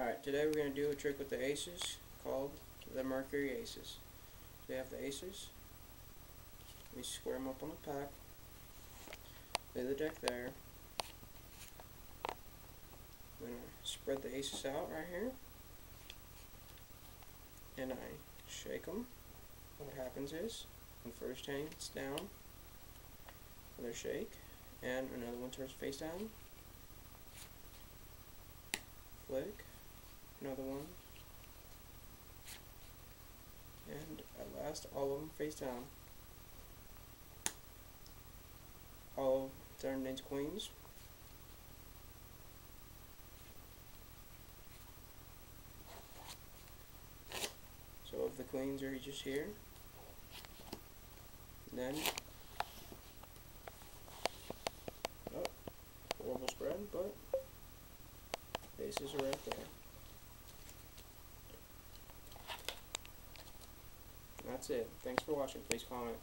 Alright, today we're going to do a trick with the aces called the Mercury Aces. So we have the aces. We square them up on the pack. Lay the deck there. I'm going to spread the aces out right here. And I shake them. What happens is, when first hand gets down, another shake, and another one turns face down. Flick. Another one, and at last all of them face down. All turned into queens. So if the queens are just here, then horrible spread, but aces are right there. That's it. Thanks for watching. Please comment.